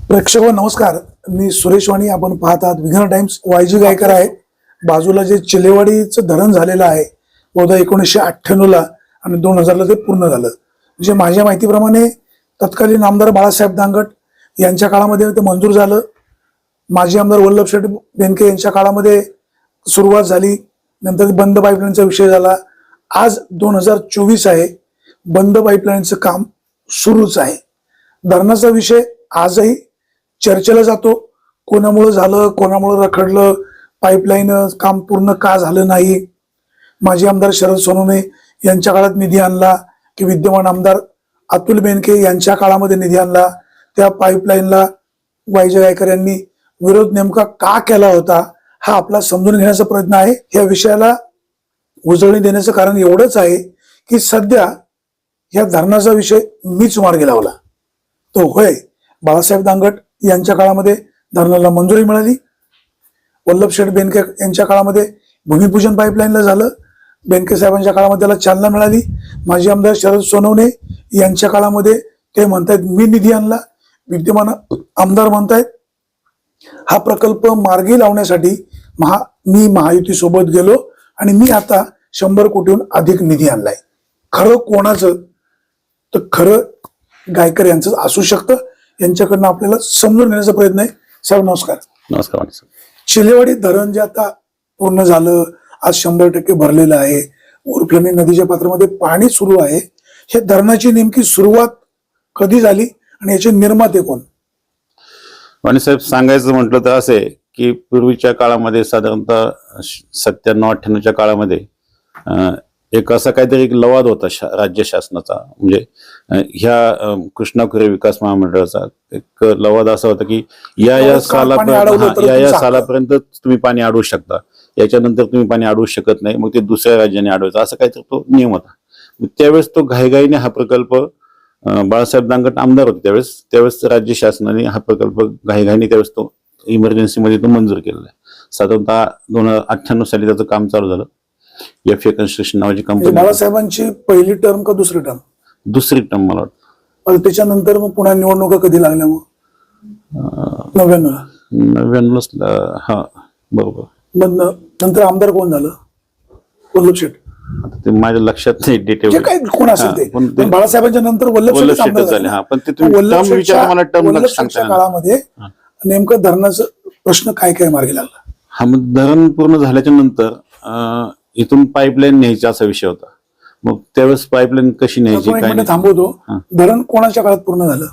प्रेक्षक नमस्कार. मी सुरेश वाणी. आपण पाहत आहात विघ्न टाइम्स. वायजी गायकर आहे. बाजूला जे चिलेवाडीचं धरण झालेलं आहे बहुधा 1998 ला आणि 2000 ला ते पूर्ण झालं. म्हणजे माझ्या माहितीप्रमाणे तत्कालीन आमदार बाळासाहेब दांगट यांच्या काळामध्ये ते मंजूर झालं. माजी आमदार वल्लभशेठ बेनके यांच्या काळामध्ये सुरुवात झाली. नंतर बंद पाईपलाईनचा विषय झाला. आज 2024 आहे. बंद पाईपलाईनचं काम सुरूच आहे. धरणाचा विषय आजही चर्चेला जातो. कोणामुळे झालं, कोणामुळे रखडलं, पाईपलाईन काम पूर्ण का झालं नाही. माजी आमदार शरद सोनवणे यांच्या काळात निधी आणला की विद्यमान आमदार अतुल बेनके यांच्या काळामध्ये निधी आणला. त्या पाईपलाईनला वायजी गायकर यांनी विरोध नेमका का केला होता हा आपला समजून घेण्याचा प्रयत्न आहे. या विषयाला उजळणी देण्याचं कारण एवढंच आहे की सध्या या धरणाचा विषय मीच मार्गी लावला. तो होय बाळासाहेब दांगट यांच्या काळामध्ये धरणाला मंजुरी मिळाली. वल्लभशेठ बेनके यांच्या काळामध्ये भूमिपूजन पाईपलाईनला झालं. बेनके साहेबांच्या काळामध्ये त्याला चालना मिळाली. माजी आमदार शरद सोनवणे यांच्या काळामध्ये ते म्हणतायत मी निधी आणला. विद्यमान आमदार म्हणतायत हा प्रकल्प मार्गी लावण्यासाठी मी महायुती सोबत गेलो आणि मी आता 100 कोटीहून अधिक निधी आणलाय. खरं कोणाचं? तर खरं गायकर यांचं असू शकतं. यांच्याकडनं आपल्याला समजून घेण्याचा प्रयत्न आहे. साहेब नमस्कार. नमस्कार. चिलेवाडी धरण जे आता पूर्ण झालं, आज 100% भरलेलं आहे. उरफळणी नदीच्या पात्रामध्ये पाणी सुरू आहे. हे धरणाची नेमकी सुरुवात कधी झाली आणि याचे निर्माते कोण? वाणी साहेब, सांगायचं म्हटलं तर असे की पूर्वीच्या काळामध्ये साधारणतः 97-98च्या काळामध्ये एक असा काहीतरी एक लवाद होता राज्य शासनाचा. म्हणजे ह्या कृष्णा खोरे विकास महामंडळाचा एक लवाद असा होता की या सालापर्यंत तुम्ही पाणी अडवू शकता, याच्यानंतर तुम्ही पाणी अडवू शकत नाही. मग ते दुसऱ्या राज्याने अडवायचं असं काहीतरी तो नियम होता. त्यावेळेस तो घाईघाईने हा प्रकल्प बाळासाहेब दांगट आमदार होते त्यावेळेस राज्य शासनाने हा प्रकल्प घाईघाईने त्यावेळेस तो इमर्जन्सी मध्ये तो मंजूर केलेला आहे. साधारणतः 2098 साली त्याचं काम चालू झालं. एफ ए कन्स्ट्रक्शन नावाची कंपनी. बाळासाहेबांची पहिली टर्म का दुसरी टर्म? दुसरी टर्म मला वाटतं. त्याच्यानंतर मग पुन्हा निवडणुका कधी लागल्या? मग 99 हा बरोबर. मग नंतर आमदार कोण झालं? वल्लभशेठ. आता ते माझ्या लक्षात नाही डिटेल काय कोण असेल ते. पण बाळासाहेबांच्या नंतर वल्लभशेठ झाले. हा पण ते वल्लभशेठच्या काळामध्ये नेमकं धरणाचा प्रश्न काय काय मार्गी लागला? हा मग धरण पूर्ण झाल्याच्या नंतर इथून पाईपलाईन न्यायचा असा विषय होता. मग त्यावेळेस पाईपलाईन कशी न्यायची काय थांबवतो. धरण कोणाच्या काळात पूर्ण झालं?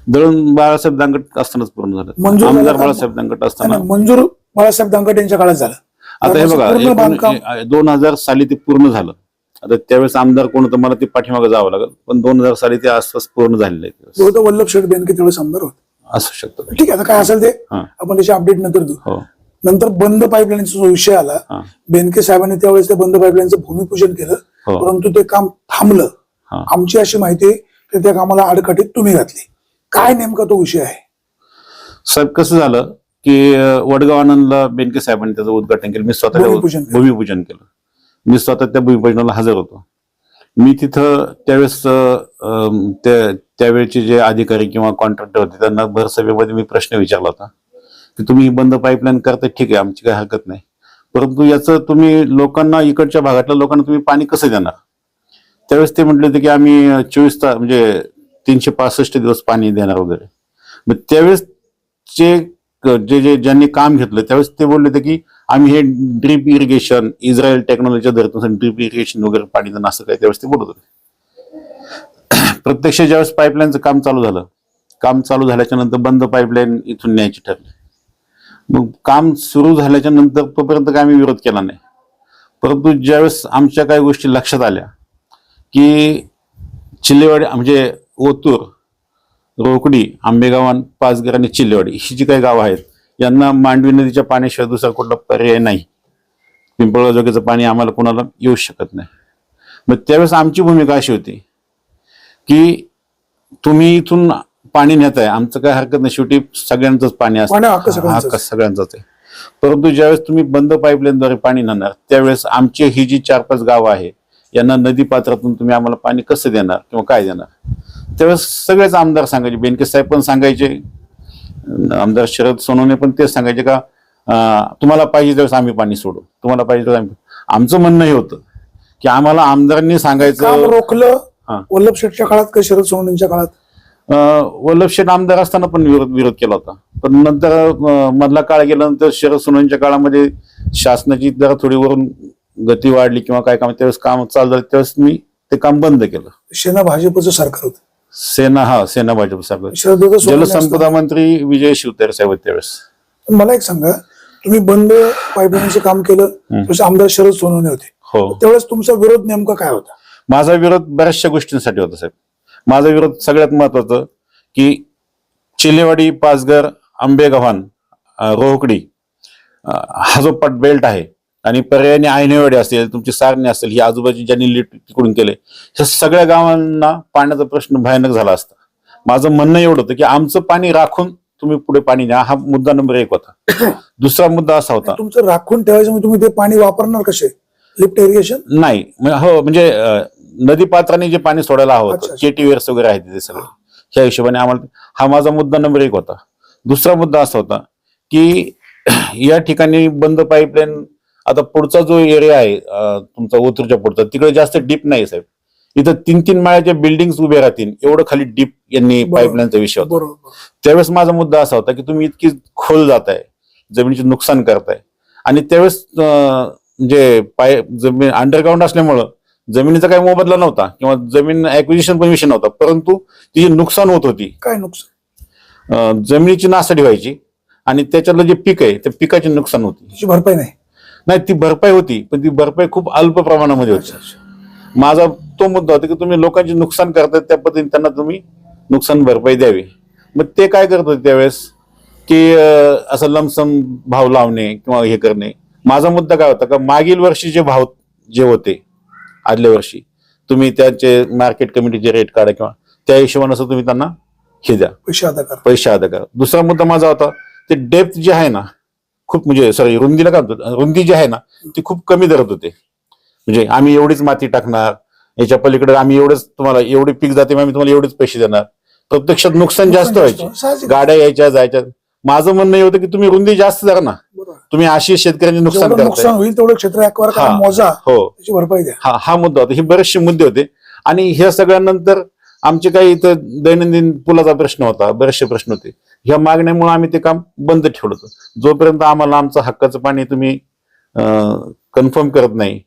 धरण बाळासाहेब दांगट असतानाच पूर्ण झालं. आमदार बाळासाहेब दांगट असताना. मंजूर बाळासाहेब दांगट यांच्या काळात झालं. आता हे बघा 2000 साली ते पूर्ण झालं. आता त्यावेळेस आमदार कोण होतं मला ते पाठीमागे जावं लागेल, पण 2000 साली ते आसपास पूर्ण झालेलं आहे. वल्लभशेठ बेनके त्यावेळेस आमदार होते. असू शकतो. ठीक आहे, आता काय असेल ते आपण त्याची अपडेट नंतर देऊ. नंतर बंद पाईपलाईनचा जो विषय आला, बेनके साहेबांनी त्यावेळेस ते बंद पाईपलाईनचं भूमिपूजन केलं, परंतु ते काम थांबलं. आमची अशी माहिती आहे की त्या कामाला आडकाठीत तुम्ही घातली. काय नेमका तो विषय आहे? साहेब कसं झालं की वडगाव आनंदला बेनके साहेबांनी त्याचं उद्घाटन केलं. मी स्वतः भूमिपूजन केलं. मी स्वतः त्या भूमिपूजनाला हजर होतो. मी तिथं त्यावेळेस त्यावेळेचे जे अधिकारी किंवा कॉन्ट्रॅक्टर होते त्यांना भर सभेमध्ये मी प्रश्न विचारला होता की तुम्ही ही बंद पाईपलाईन करताय, ठीक आहे, आमची काही हरकत नाही, परंतु याचं तुम्ही लोकांना, इकडच्या भागातल्या लोकांना तुम्ही पाणी कसं देणार? त्यावेळेस ते म्हटले होते की आम्ही 24 तास म्हणजे 365 दिवस पाणी देणार वगैरे. मग त्यावेळेस जे ज्यांनी काम घेतलं त्यावेळेस ते बोलले होते की आम्ही हे ड्रीप इरिगेशन, इस्रायल टेक्नॉलॉजीच्या धर्तीनुसार ड्रीप इरिगेशन वगैरे पाणी देणं असं काय त्यावेळेस ते बोलत होते. प्रत्यक्ष ज्यावेळेस पाईपलाईनचं काम चालू झालं, काम चालू झाल्याच्या नंतर बंद पाईपलाईन इथून न्यायची ठरली. मग काम सुरू झाल्याच्या नंतर तोपर्यंत काय आम्ही विरोध केला नाही. परंतु ज्यावेळेस आमच्या काही गोष्टी लक्षात आल्या की चिलेवाडी म्हणजे ओतूर, रोकडी, आंबेगाव, पाचघर आणि चिलेवाडी ही जी काही गावं आहेत यांना मांडवी नदीच्या पाण्याशिवाय दुसरा कुठला पर्याय नाही. पिंपळगावजोगीचं पाणी आम्हाला कोणाला येऊ शकत नाही. मग त्यावेळेस आमची भूमिका अशी होती की तुम्ही इथून पाणी नेताय, आमचं काय हरकत नाही, शेवटी सगळ्यांचंच पाणी असतं, हक्क सगळ्यांचाच आहे. परंतु ज्यावेळेस तुम्ही बंद पाईपलाईनद्वारे पाणी नेणार त्यावेळेस आमची ही जी 4-5 गावं आहे यांना नदी पात्रातून तुम्ही आम्हाला पाणी कसं देणार किंवा काय देणार? त्यावेळेस सगळेच आमदार सांगायचे, बेनके साहेब पण सांगायचे, आमदार शरद सोनवणे पण तेच सांगायचे का तुम्हाला पाहिजे त्यावेळेस आम्ही पाणी सोडू, तुम्हाला पाहिजे त्यावेळेस आम्ही. आमचं म्हणणं हे होतं की आम्हाला आमदारांनी काम सांगायचं. रोखलं हा. वल्लभ शेठच्या काळात का शरद सोनवणेंच्या काळात? वल्लभ शेठ आमदार असताना पण विरोध केला होता, पण नंतर मधला काळ गेल्यानंतर शरद सोनवणेंच्या काळामध्ये शासनाची जरा थोडी वरून गती वाढली किंवा काय काम त्यावेळेस काम चालू झालं, त्यावेळेस मी ते काम बंद केलं. सेना भाजपचं सरकार होतं. सेना भाजप सरकार. शरददादा सोनवणे जलसंपदा मंत्री विजय शिवतारे साहेब होते त्यावेळेस. असताना. मला एक सांगा, तुम्ही बंद पाईपलाईनचं काम केलं त्यावेळेस आमदार शरद सोनवणे होते. हो. त्यावेळेस तुमचा विरोध नेमका काय होता? माझा विरोध बऱ्याचशा गोष्टींसाठी होता साहेब. माझा विरोध सगळ्यात महत्वाचं की चिलेवाडी, पाचघर, आंबेगव्हाण, रोहकडी हा जो पट बेल्ट आहे आणि पर्यायाने आयनेवाडी असेल, तुमची सारणी असेल, ही आजूबाजू ज्यांनी लीट तिकडून केले, ह्या सगळ्या गावांना पाण्याचा प्रश्न भयानक झाला असता. माझं म्हणणं एवढं होतं की आमचं पाणी राखून तुम्ही पुढे पाणी द्या, हा मुद्दा नंबर 1 होता. दुसरा मुद्दा असा होता, तुमचं राखून ठेवायचं म्हणजे तुम्ही ते पाणी वापरणार कसे? लिफ्ट इरिगेशन नाही हो, म्हणजे नदी पात्राने जे पाणी सोडायला हवं अच्छा, होतं, अच्छा. केटीवेअर्स वगैरे आहेत ते सगळं, ह्या हिशोबाने आम्हाला हा माझा मुद्दा नंबर 1 होता. दुसरा मुद्दा असा होता की या ठिकाणी बंद पाईपलाईन, आता पुढचा जो एरिया आहे तुमचा ओतूरच्या पुढचा, तिकडे जास्त डीप नाही साहेब. इथं 3-3 माळ्याच्या बिल्डिंग उभे राहतील एवढं खाली डीप यांनी बरोबर. पाईपलाईनचा विषय होता. बरोबर. त्यावेळेस माझा मुद्दा असा होता की तुम्ही इतकी खोल जाताय, जमिनीचे नुकसान करताय, आणि त्यावेळेस म्हणजे जमीन अंडरग्राऊंड असल्यामुळं जमिनीचा काही मोबदला नव्हता किंवा जमीन ऍक्विजिशन पण विषय नव्हता, परंतु तिची नुकसान होत होती. काय नुकसान? जमिनीची नासाडी व्हायची आणि त्याच्यातलं जे पीक आहे त्या पिकाची नुकसान होती. त्याची भरपाई नाही? नाही, ती भरपाई होती, पण ती भरपाई खूप अल्प प्रमाणामध्ये होती. माझा तो मुद्दा होता की तुम्ही लोकांचे नुकसान करताय, त्या पद्धतीने त्यांना तुम्ही नुकसान भरपाई द्यावी. मग ते काय करत होते त्यावेळेस की असं लमसम भाव लावणे किंवा हे करणे. माझा मुद्दा काय होता का मागील वर्षीचे भाव जे होते आदल्या वर्षी, तुम्ही त्याचे मार्केट कमिटीचे रेट काढा किंवा त्या हिशोबाने असं तुम्ही त्यांना हे द्या, पैसे अदा करा. दुसरा मुद्दा माझा होता ते डेप्थ जे आहे ना, खूप म्हणजे सॉरी रुंदीला काय होतं, रुंदी जी आहे ना ती खूप कमी धरत होते. म्हणजे आम्ही एवढीच माती टाकणार, याच्या पलीकडे आम्ही एवढंच, तुम्हाला एवढे पीक जाते आम्ही तुम्हाला एवढेच पैसे देणार, प्रत्यक्षात नुकसान जास्त व्हायचे, गाड्या यायच्या जायच्या. माझं म्हणणं हे होतं की तुम्ही रुंदी जास्त धरा ना, तुम्ही अशी शेतकऱ्यांचे नुकसान करताय, होईल तेवढं क्षेत्र ऍक्वायर करा, मोजा, हो त्याची भरपाई द्या. हा मुद्दा होता. हे बरेचसे मुद्दे होते आणि ह्या सगळ्यानंतर आमचे काही इथं दैनंदिन पुलाचा प्रश्न होता, बरेचसे प्रश्न होते. ह्या मागण्यामुळे आम्ही ते काम बंद ठेवलं होतं. जोपर्यंत आम्हाला आमचं हक्काचं पाणी तुम्ही कन्फर्म करत नाही,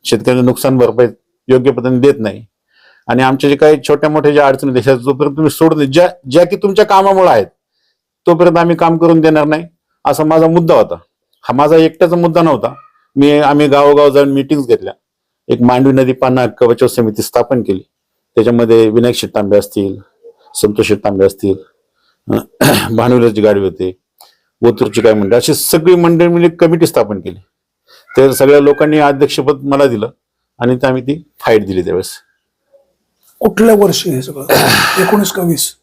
शेतकऱ्यांचं नुकसान भरपाई योग्य पद्धतीने देत नाही, आणि आमच्या जे काही छोट्या मोठ्या ज्या अडचणी देशात जोपर्यंत तुम्ही सोडून ज्या की तुमच्या कामामुळे आहेत, तोपर्यंत आम्ही काम करून देणार नाही, असा माझा मुद्दा होता. हा माझा एकट्याचा मुद्दा नव्हता. आम्ही गावोगाव जाऊन मिटिंग्स घेतल्या. एक मांडवी नदी पाणी हक्क बचाव समिती स्थापन केली. त्याच्यामध्ये विनायक शेट्टांबे असतील, संतोष शेट्टांबे असतील, भानुवरची गाडी होते, ओतूरची काय मंडळ, अशी सगळी मंडळी मिळून एक कमिटी स्थापन केली. तर सगळ्या लोकांनी अध्यक्षपद मला दिलं आणि आम्ही ती फाईट दिली. त्यावेळेस कुठल्या वर्षी हे सगळं? 19 का 20?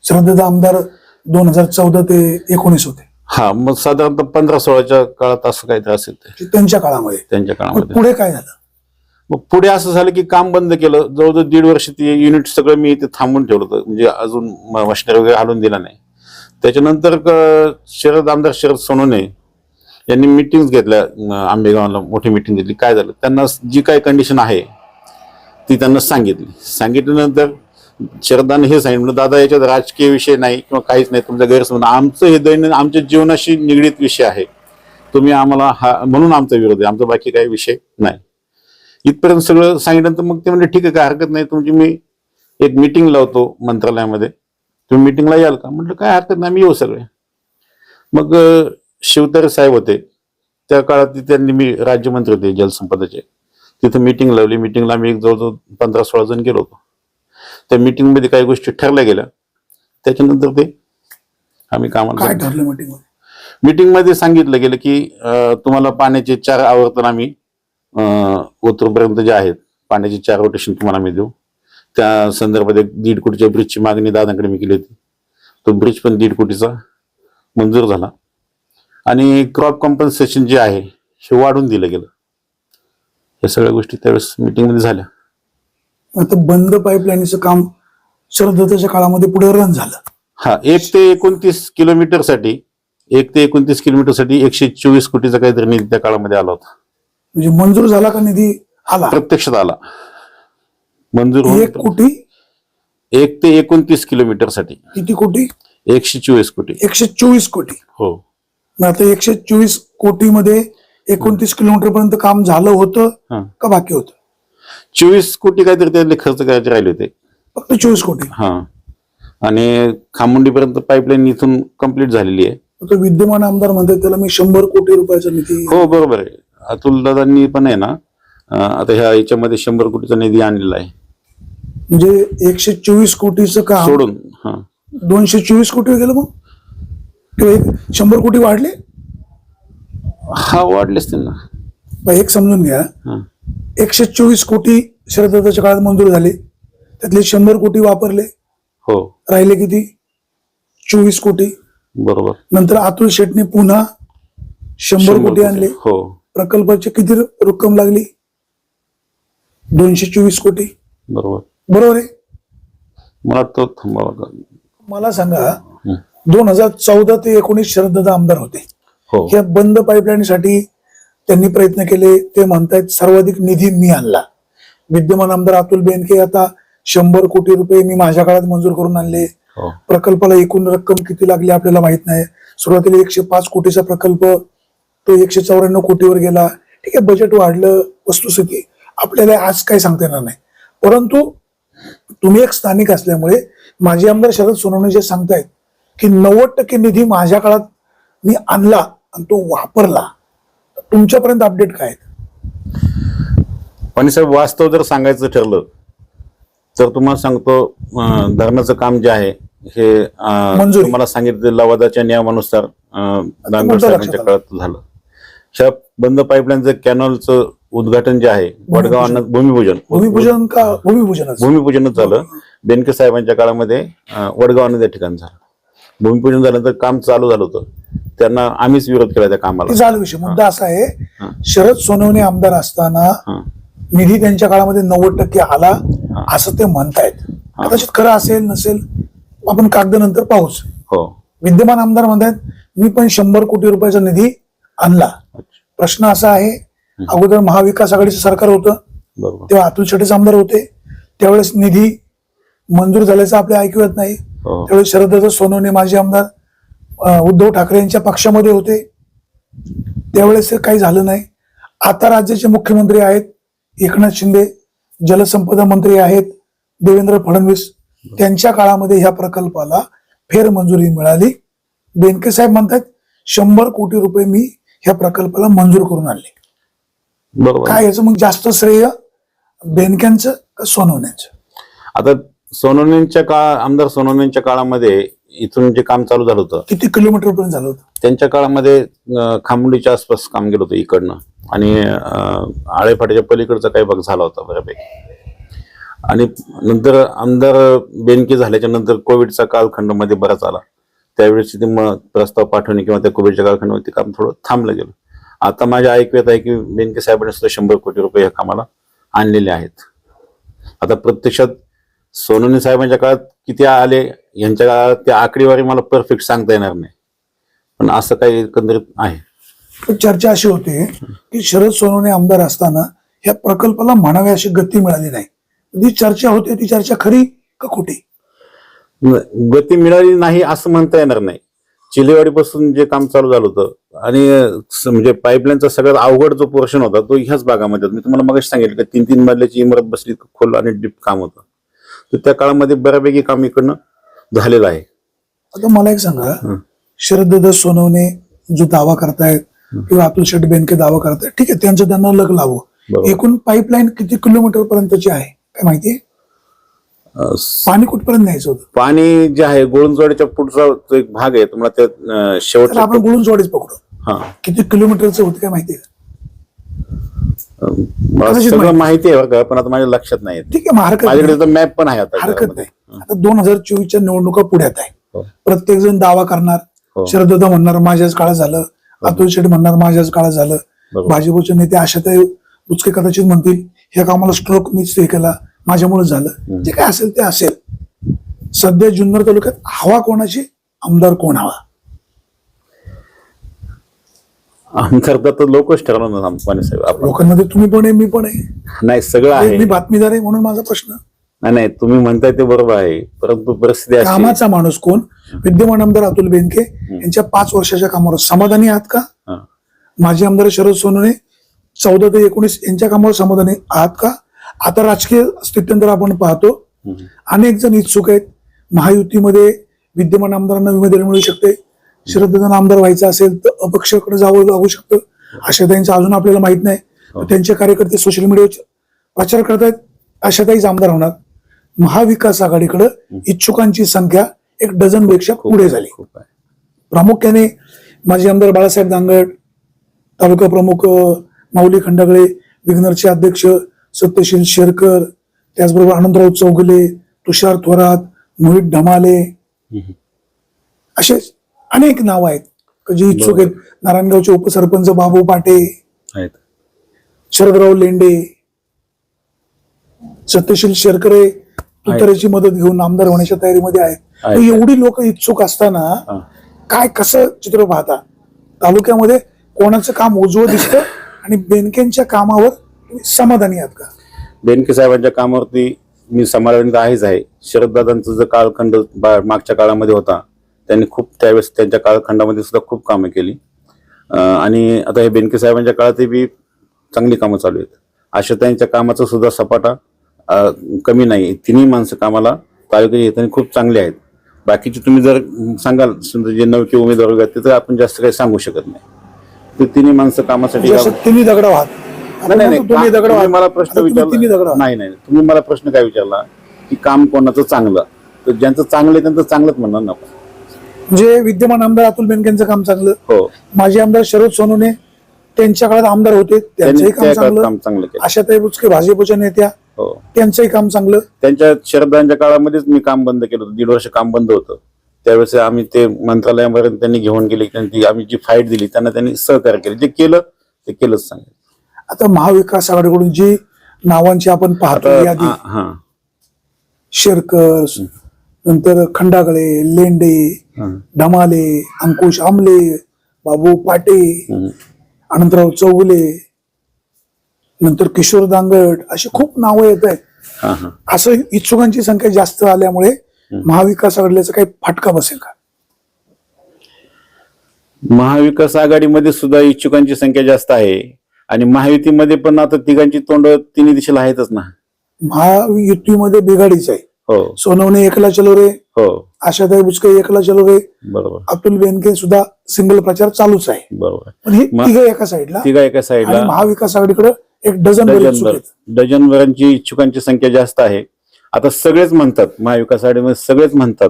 शरददादा आमदार 2014 ते 19 होते. हा, मग साधारणतः 15-16च्या काळात असं काहीतरी असेल ते त्यांच्या काळामध्ये. काळामध्ये. पुढे काय झालं? मग पुढे असं झालं की काम बंद केलं. जवळजवळ 1.5 वर्ष ते युनिट सगळं मी इथे थांबून ठेवलं होतं, म्हणजे अजून मशिनरी वगैरे हालून दिला नाही. त्याच्यानंतर आमदार शरद सोनवणे यांनी मिटिंग्स घेतल्या, आंबेगावला मोठी मिटिंग घेतली. काय झालं, त्यांना जी काही कंडिशन आहे ती त्यांना सांगितल्यानंतर शरदाने हे सांगितलं, दादा याच्यात राजकीय विषय नाही किंवा काहीच नाही, तुमचा गैरसमज, आमचं हे दैनंदिन आमच्या जीवनाशी निगडीत विषय आहे, तुम्ही आम्हाला म्हणून आमचा विरोध आहे, आमचा बाकी काही विषय नाही. इथपर्यंत सगळं सांगितल्यानंतर मग ते म्हणजे ठीक आहे, काय हरकत नाही, तुमची मी एक मिटिंग लावतो मंत्रालयामध्ये, तुम्ही मिटिंगला याल का? म्हटलं काय हरकत नाही, मी येऊ सगळे. मग शिवतारे साहेब होते त्या काळात, त्यांनी मी राज्यमंत्री होते जलसंपदाचे, तिथं मिटिंग लावली. मिटिंगला आम्ही जवळजवळ 15-16 जण गेलो होतो. त्या मिटिंगमध्ये काही गोष्टी ठरल्या गेल्या. त्याच्यानंतर ते आम्ही कामाला. काय ठरलं मीटिंगमध्ये? मीटिंगमध्ये सांगितलं गेलं की तुम्हाला पाण्याचे 4 आवर्तन आम्ही ओतूरपर्यंत जे आहेत पाण्याचे 4 रोटेशन तुम्हाला आम्ही देऊ. त्या संदर्भात 1.5 कोटीच्या ब्रिजची मागणी दादांकडे मी केली होती. तो ब्रिज पण 1.5 कोटीचा मंजूर झाला आणि क्रॉप कॉम्पन्सेशन जे आहे हे वाढून दिलं गेलं. या सगळ्या गोष्टी त्यावेळेस मीटिंगमध्ये झाल्या. आता बंद पाईपलाईनचं काम शरददादाच्या काळामध्ये पुढे रन झालं. हा 1 ते 29 किलोमीटरसाठी 124 कोटीचा काहीतरी निधी त्या काळामध्ये आला होता. म्हणजे मंजूर झाला का निधी आला? प्रत्यक्षात आला मंजूर होऊन 1 कोटी 1 ते 29 किलोमीटरसाठी किती कोटी? 124 कोटी. 124 कोटी. हो. मग आता 124 कोटीमध्ये 29 किलोमीटर पर्यंत काम झालं होतं हा. का बाकी होतं? 24 कोटी काहीतरी त्यातले खर्च करायचे राहिले होते. फक्त 24 कोटी. हा. आणि खामुंडीपर्यंत पाईपलाईन इथून कंप्लीट झालेली आहे. तो विद्यमान आमदार म्हणतात त्याला मी 100 कोटी रुपयाचा निधी. हो बरोबर आहे. अतुल दादांनी पण आहे ना आता ह्या याच्यामध्ये 100 कोटीचा निधी आणलेला आहे. म्हणजे 124 कोटीचं काम सोडून 224 कोटी गेलं मग किंवा 100 कोटी वाढले. हा वाढलेच त्यांना. मग एक समजून घ्या, 124 कोटी शरदत्ताच्या काळात मंजूर झाले, त्यातले 100 कोटी वापरले, हो राहिले किती? 24 कोटी. बरोबर. नंतर अतुल शेटने पुन्हा 100 कोटी आणले. हो प्रकल्पाची किती रक्कम लागली? 224 कोटी. बरोबर. बरोबर आहे. मला तो थांबावा. मला सांगा 2014 ते 19 शरदत्ता आमदार होते. हो या बंद पाईपलाईनसाठी त्यांनी प्रयत्न केले. ते म्हणतायत सर्वाधिक निधी मी आणला. विद्यमान आमदार अतुल बेनके आता 100 कोटी रुपये मी माझ्या काळात मंजूर करून आणले. हो प्रकल्पाला एकूण रक्कम किती लागली आपल्याला माहित नाही. सुरुवातीला 105 कोटीचा प्रकल्प तो 194 कोटीवर गेला. ठीक आहे, बजेट वाढलं, वस्तुस्थिती आपल्याला आज काही सांगता येणार नाही. परंतु तुम्ही एक स्थानिक असल्यामुळे माजी आमदार शरद सोनवणे जे सांगतायत की 90% निधी माझ्या काळात मी आणला आणि तो वापरला, तुमच्यापर्यंत अपडेट काय आहेत? पण साहेब वास्तव जर सांगायचं ठरलं तर तुम्हाला सांगतो धरणाचं काम जे आहे हे तुम्हाला सांगितलं लवादाच्या नियमानुसार दानगर साहेबांच्या काळात झालं. ह्या बंद पाईपलाईनचं कॅनॉलचं उद्घाटन जे आहे वडगाव भूमिपूजनच झालं. बेनके साहेबांच्या काळामध्ये वडगाव या ठिकाणी झालं. भूमिपूजन झाल्यानंतर काम चालू झालं होतं. त्यांना आम्हीच विरोध केला त्या कामाला. झाला विषय. मुद्दा असा आहे, शरद सोनवणे आमदार असताना निधी त्यांच्या काळामध्ये 90% आला असं ते म्हणतायत. कदाचित खरं असेल नसेल आपण कागदानंतर पाहूच. हो. विद्यमान आमदार म्हणतात मी पण 100 कोटी रुपयाचा निधी आणला. प्रश्न असा आहे, अगोदर महाविकास आघाडीचं सरकार होतं तेव्हा अतुल शेटेच आमदार होते. त्यावेळेस निधी मंजूर झाल्याचं आपल्या ऐकू येत नाही. त्यावेळेस शरदत्ता सोनवणे माजी आमदार उद्धव ठाकरे यांच्या पक्षामध्ये होते. त्यावेळेस काही झालं नाही. आता राज्याचे मुख्यमंत्री आहेत एकनाथ शिंदे, जलसंपदा मंत्री आहेत देवेंद्र फडणवीस. त्यांच्या काळामध्ये ह्या प्रकल्पाला फेरमंजुरी मिळाली. बेनके साहेब म्हणतात 100 कोटी रुपये मी ह्या प्रकल्पाला मंजूर करून आणले. बरोबर. काय याचं मग जास्त श्रेय बेनक्यांचं का सोनवण्याचं? आता आमदार सोनवणेंच्या काळामध्ये इथून जे काम चालू झालं होतं किती किलोमीटर पर्यंत झालं होतं? त्यांच्या काळामध्ये खामुंडीच्या आसपास काम गेलं होतं इकडनं आणि आळेफाट्याच्या पलीकडचा काही भाग झाला होता बऱ्यापैकी. आणि नंतर आमदार बेनके झाल्याच्या नंतर कोविडचा कालखंड मध्ये बराच आला. त्यावेळेस ते मग प्रस्ताव पाठवणे किंवा त्या कोविडच्या कालखंडामध्ये काम थोडं थांबलं गेलं. आता माझ्या ऐकण्यात आहे की बेनके साहेबांनी सुद्धा 100 कोटी रुपये या कामाला आणलेले आहेत. आता प्रत्यक्षात सोनवणे साहेबांच्या काळात किती आले यांच्या काळात त्या आकडेवारी मला परफेक्ट सांगता येणार नाही, पण असं काही एकंदरीत आहे. चर्चा अशी होते की शरद सोनवणे आमदार असताना ह्या प्रकल्पाला म्हणावी अशी गती मिळाली नाही. जी चर्चा होते ती चर्चा खरी का खोटी? गती मिळाली नाही असं म्हणता येणार नाही. चिलेवाडीपासून जे काम चालू झालं होतं आणि म्हणजे पाईपलाईनचा सगळ्यात अवघड जो पोर्शन होता तो ह्याच भागामध्ये. मी तुम्हाला मगाशी सांगितलं की 3-3 मजल्याची इमारत बसली, खोल आणि डीप काम होतं. तर त्या काळामध्ये बऱ्यापैकी काम इकडनं झालेलं आहे. आता मला एक सांगा, शरदत्ता सोनवणे जो दावा करतायत किंवा अतुल शेट बेनके दावा करतायत, ठीक आहे, त्यांचं त्यांना लग लावू. एकूण पाईपलाईन किती किलोमीटर पर्यंतची आहे काय माहितीये? पाणी कुठपर्यंत न्यायचं होतं? पाणी जे आहे गुळुंजवाडीच्या पुढचा जो एक भाग आहे तुम्हाला त्या शेवटचा आपण गुळुंजवाडीच पकडू. किती किलोमीटरचं होतं काय माहितीये? सगळं माहिती आहे बघा, पण आता माझ्या लक्षात नाही. ठीक आहे, माझ्याकडे मॅप पण आहे. आता हरकत नाही. आता 2024च्या निवडणुका पुढ्यात आहे. प्रत्येक जण दावा करणार. शरदत्ता म्हणणार माझ्याच काळात झालं, अतुल शेट म्हणणार माझ्याच काळात झालं, भाजपचे नेते आशाताई बुचके कदाचित म्हणतील ह्या कामाला स्ट्रोक मीच हे केला, माझ्यामुळे झालं. जे काय असेल ते असेल. सध्या जुन्नर तालुक्यात हवा कोणाची, आमदार कोण हवा? आमदार तर लोकच ठरवणार पाणी साहेब. आपण लोकांमध्ये तुम्ही पण आहे, मी पण आहे. नाही सगळं आहे. मी बातमीदार आहे म्हणून माझा प्रश्न. नाही तुम्ही म्हणताय ते बरोबर आहे, परंतु परिस्थिती अशी आहे. कामाचा माणूस कोण? विद्यमान आमदार अतुल बेनके यांच्या 5 वर्षाच्या कामावर समाधानी आहात का? हा. माजी आमदार शरद सोनवणे 14 ते 19 यांच्या कामावर समाधानी आहात का? आता राजकीय स्थित्यंतर आपण पाहतो, अनेक जण इच्छुक आहेत. महायुतीमध्ये विद्यमान आमदारांना उमेदवारी मिळू शकते. शरददादांना आमदार व्हायचं असेल तर अपक्षाकडे जावं लागू शकतं. आशाताईंचं अजून आपल्याला माहित नाही. त्यांचे कार्यकर्ते सोशल मीडियावर प्रचार करतायत आशाताईच आमदार होणार. महाविकास आघाडीकडे इच्छुकांची संख्या 1 डझनपेक्षा पुढे झाली. प्रामुख्याने माजी आमदार बाळासाहेब दांगट, तालुका प्रमुख माऊली खंडागळे, विग्नरचे अध्यक्ष सत्यशील शेरकर, त्याचबरोबर आनंदराव चौगुले, तुषार थोरात, मोहित ढमाले, असे अनेक नाव आहेत जे इच्छुक आहेत. नारायणगावचे उपसरपंच बाबू पाटे आहेत, शरदराव लेंडे, सत्यशील शेरकरे तुतारीची मदत घेऊन आमदार होण्याच्या तयारीमध्ये आहेत. एवढी लोक इच्छुक असताना काय कसं चित्र पाहता? तालुक्यामध्ये कोणाचं काम उजवं दिसतं आणि बेनकेंच्या कामावर तुम्ही समाधानी आहात का? बेनके साहेबांच्या कामावरती मी समाधानी आहेच आहे. शरददादांचा जो कालखंड मागच्या काळामध्ये होता, त्यांनी खूप त्यावेळेस त्यांच्या कालखंडामध्ये सुद्धा खूप कामं केली. आणि आता हे बेनके साहेबांच्या काळातही बी चांगली कामं चालू आहेत. आशाताईंच्या कामाचा सुद्धा सपाटा कमी नाही. तिन्ही माणसं कामाला तालुक्यात येताना खूप चांगले आहेत. बाकीचे तुम्ही जर सांगाल जे नवके उमेदवार आहेत ते तर आपण जास्त काही सांगू शकत नाही. ते तिन्ही माणसं कामासाठी तुम्ही दगड आहात. नाही तुम्ही मला प्रश्न विचारला नाही तुम्ही मला प्रश्न काय विचारला की काम कोणाचं चांगलं, तर ज्यांचं चांगलं आहे त्यांचं चांगलंच म्हणणार ना आपण. म्हणजे विद्यमान आमदार अतुल बेनकेंचं काम चांगलं, हो. माजी आमदार शरद सोनवणे त्यांच्या काळात आमदार होते, त्यांचंही काम चांगलं. आशाताई बुचके भाजपच्या नेत्या, हो, त्यांचंही काम चांगलं. त्यांच्या शरदांच्या काळामध्येच मी काम बंद केलं होतं. 1.5 वर्ष काम बंद होतं. त्यावेळेस आम्ही ते मंत्रालयापर्यंत त्यांनी घेऊन गेले. आम्ही जी फाईट दिली त्यांना त्यांनी सहकार्य केलं. जे केलं ते केलंच सांगेल. आता महाविकास आघाडीकडून जी नावांची आपण पाहतो यादी, शेरकर, नंतर खंडागळे, लेंडे, ढमाले, अंकुश आमले, बाबू पाटे, अनंतराव चौगुले, नंतर किशोर दांगट, अशी खूप नावं येत आहेत. असं इच्छुकांची संख्या जास्त आल्यामुळे महाविकास आघाडीचा काही फटका बसेल का? महाविकास आघाडीमध्ये सुद्धा इच्छुकांची संख्या जास्त आहे आणि महायुतीमध्ये पण आता तिघांची तोंड तिन्ही दिशेला आहेतच ना. महायुतीमध्ये बिघाडीच आहे. हो, सोनवणे एकला चलो रे, हो, आशाताई बुचके एकला चलो रे, बरोबर. अतुल बेनके सुद्धा सिंगल प्रचार चालूच आहे. बरोबर. पण हे तिघ एका साईडला, महाविकास आघाडीकडे 1 डझनभरांची इच्छुकांची संख्या जास्त आहे. आता सगळेच म्हणतात, महाविकास आघाडीमध्ये सगळेच म्हणतात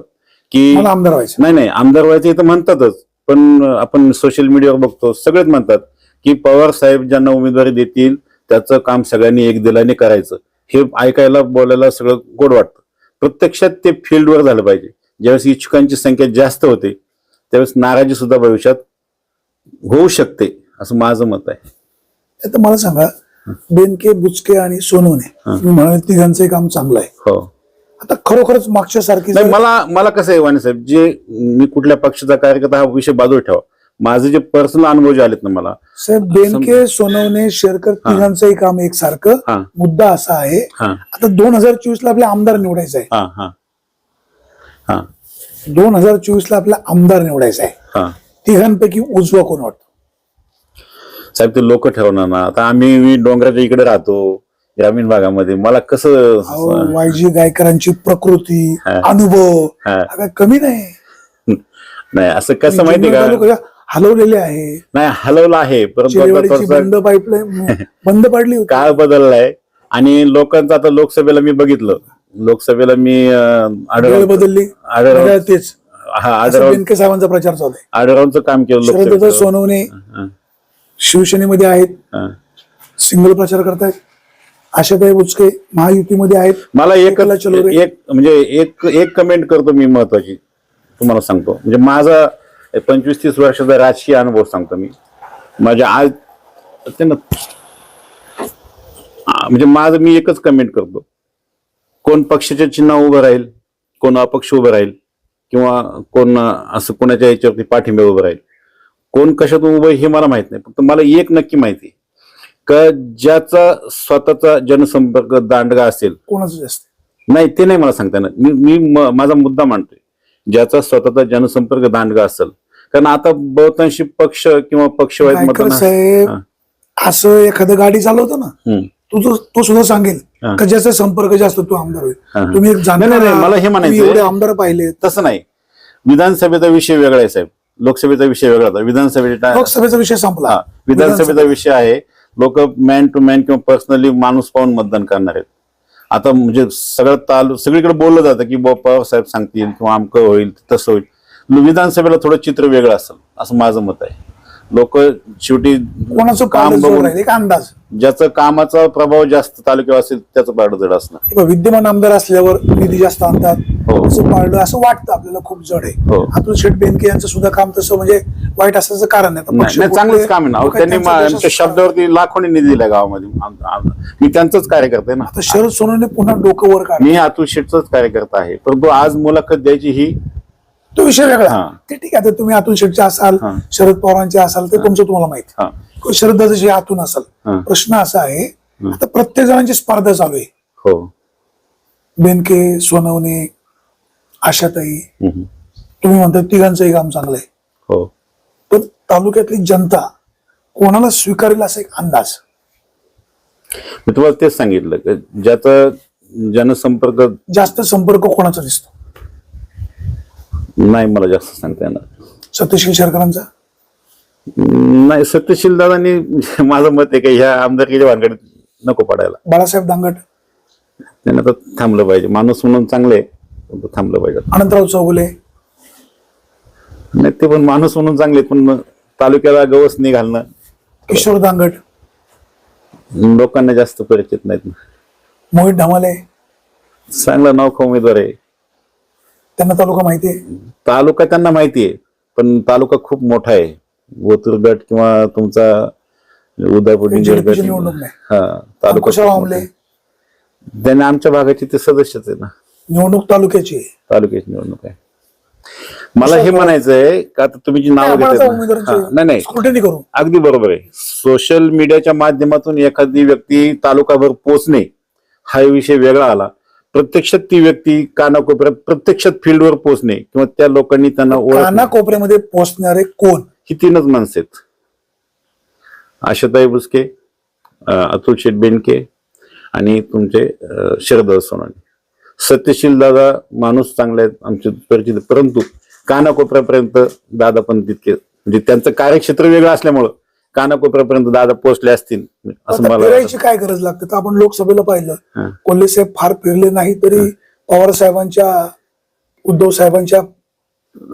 की मला आमदार व्हायचं. नाही आमदार व्हायचं इथं म्हणतातच, पण आपण सोशल मीडियावर बघतो सगळेच म्हणतात की पवार साहेब ज्यांना उमेदवारी देतील त्याचं काम सगळ्यांनी एक दिलाने करायचं. हे ऐकायला बोलायला सगळं गोड वाटतं. प्रत्यक्षात ते फील्डवर झालं पाहिजे. ज्यावेळेस इच्छुकांची संख्या जास्त होते त्यावेळेस नाराजी सुद्धा भविष्यात होऊ शकते असं माझं मत आहे. आता मला सांगा, बेनके, बुचके आणि सोनवणे तुम्ही म्हणाले तिघांचंही काम चांगलं आहे. हो. आता खरोखरच मागच्या सारखी मला कसं आहे वाणी साहेब, जे मी कुठल्या पक्षाचा कार्यकर्ता हा विषय बाजूला ठेवा, माझे जे पर्सनल अनुभव जे आलेत ना मला साहेब, बेनके, सोनवणे, शेरकर तिघांचंही काम एकसारखं. मुद्दा असा आहे, आता 2024 ला आपला आमदार निवडायचा आहे. 2024 ला आपला आमदार निवडायचा आहे. तिघांपैकी उजवा कोण वाटतो? साहेब ते लोक ठरवणार ना. आता आम्ही डोंगराच्या इकडे राहतो ग्रामीण भागामध्ये, मला कसं वायजी गायकरांची प्रकृती, अनुभव कमी नाही असं कसं माहिती का, हलवलेले आहे. नाही हलवलं आहे, परंतु बंद पाईपलाईन बंद पडली होती. काळ बदललाय आणि लोकांचं आता लोकसभेला मी बघितलं, लोकसभेला मी बदलली तेच बेनके साहेबांचा प्रचार चालू आहे. आढळरावांचं काम केलं. शरद सोनवणे शिवसेनेमध्ये आहेत, सिंगल प्रचार करतायत. आशाताई बुचके महायुतीमध्ये आहेत. मला एक म्हणजे एक कमेंट करतो मी महत्वाची, तुम्हाला सांगतो. म्हणजे माझा 25-30 वर्षाचा राजकीय अनुभव सांगतो मी. माझ्या आज म्हणजे माझं मी एकच कमेंट करतो, कोण पक्षाच्या चिन्ह उभं राहील कोण अपक्ष उभं राहील किंवा कोण असं कोणाच्या याच्यावरती पाठिंबा उभं राहील, कोण कशातून उभं हे मला माहित नाही. फक्त मला एक नक्की माहिती का ज्याचा स्वतःचा जनसंपर्क दांडगा असेल, कोणाचं जास्त नाही ते नाही मला सांगता येणार. माझा मुद्दा मांडतोय, ज्याचा स्वतःचा जनसंपर्क दांडगा असेल. कारण आता बहुतांशी पक्ष किंवा पक्षवाद गायकर साहेब असं एखादं गाडी चालवतो ना, तो सुद्धा सांगेल का ज्याचा संपर्क जास्त तो आमदार होईल. तुम्ही एक नाही, मला हे म्हणायचं एवढे आमदार पाहिले. तसं नाही. विधानसभेचा विषय वेगळा आहे साहेब, लोकसभेचा विषय वेगळा होता. लोकसभेचा विषय संपला, विधानसभेचा विषय आहे. लोक मॅन टू मॅन किंवा पर्सनली माणूस पाहून मतदान करणार आहेत. आता म्हणजे सगळीकडे बोललं जातं की पवार साहेब सांगतील किंवा अमकं होईल तसं होईल. विधानसभेला थोडं चित्र वेगळं असेल असं माझं मत आहे. लोक शेवटी कोणाचं काम बघून, एक अंदाज, ज्याचं कामाचा प्रभाव जास्त तालुक्यावर असेल त्याचं पारडं जड असणार. विद्यमान आमदार असल्यावर निधी जास्त आणतात, हो. असं पारडं असं वाटतं आपल्याला खूप जड आहे. हो. अतुल शेठ बेनके यांचं सुद्धा काम तसं म्हणजे वाईट असल्याचं कारण नाही. नाही, चांगलंच काम आहे ना. त्यांनी आमच्या शब्दावरती लाखोनी निधी दिला गावामध्ये. मी त्यांचंच कार्यकर्ता आहे ना. आता शरद सोनवणे पुन्हा डोकं वर काढ. मी अतुल शेठचाच कार्यकर्ता आहे, परंतु आज मुलाखत द्यायची ही तो विषय वेगळा. ते ठीक आहे, आता तुम्ही अतुल शेठचे असाल, शरद पवारांचे असाल, ते तुमचं तुम्हाला माहिती. शरददादाचे आतून असाल. प्रश्न असा आहे, आता प्रत्येक जणांची स्पर्धा चालू आहे. हो. बेनके, सोनवणे, आशाताई, तुम्ही म्हणता तिघांचंही काम चांगलं आहे. हो. पण तालुक्यातली जनता कोणाला स्वीकारेल असा एक अंदाज. मी तुम्हाला तेच सांगितलं की ज्याचा जनसंपर्क जास्त संपर्क कोणाचा दिसतो? नाही मला जास्त सांगता येणार. सत्यशील शेरकरांचा नाही. सत्यशील दादांनी माझं मत आहे की ह्या आमदारकीच्या भानगडीत नको पडायला. बाळासाहेब दांगट त्यांना तर थांबलं पाहिजे. माणूस म्हणून चांगले थांबलं पाहिजे. अनंतराव चौगुले नाही, ते पण माणूस म्हणून चांगले, पण तालुक्याला गवस नाही घालणं. किशोर दांगट लोकांना जास्त परिचित नाहीत ना. मोहित ढमाले चांगला नाव उमेदवार आहे. त्यांना तालुका माहिती आहे. तालुका त्यांना माहिती आहे, पण तालुका खूप मोठा आहे. ओतूर गट किंवा तुमचा उदयपूर निवडणूक नाही. अंकुशराव आमले त्यांनी आमच्या भागाचे ते सदस्यच आहे ना. निवडणूक तालुक्याची आहे. तालुक्याची निवडणूक आहे. मला हे म्हणायचंय का आता तुम्ही जी नावं घेतात, नाही स्क्रुटिनी करू, अगदी बरोबर आहे. सोशल मीडियाच्या माध्यमातून एखादी व्यक्ती तालुकाभर पोहोचणे हा विषय वेगळा आला. प्रत्यक्षात ती व्यक्ती कानाकोपऱ्यात प्रत्यक्षात फील्डवर पोहोचणे किंवा त्या लोकांनी त्यांना कानाकोपऱ्यामध्ये पोहोचणारे कोण, ही तीनच माणसं आहेत. आशाताई बुचके, अतुल शेठ बेनके आणि तुमचे शरद सोनवणे. सत्यशील दादा माणूस चांगले आहेत, आमचे परिचित, परंतु कानाकोपऱ्यापर्यंत दादा पण तितके म्हणजे त्यांचं कार्यक्षेत्र वेगळं असल्यामुळं कानाकोपऱ्यापर्यंत दादा पोहोचले असतील असं मला फिरायची काय गरज लागते. तर आपण लोकसभेला पाहिलं, कोल्हे साहेब फार फिरले नाही तरी पवार साहेबांच्या, उद्धव साहेबांच्या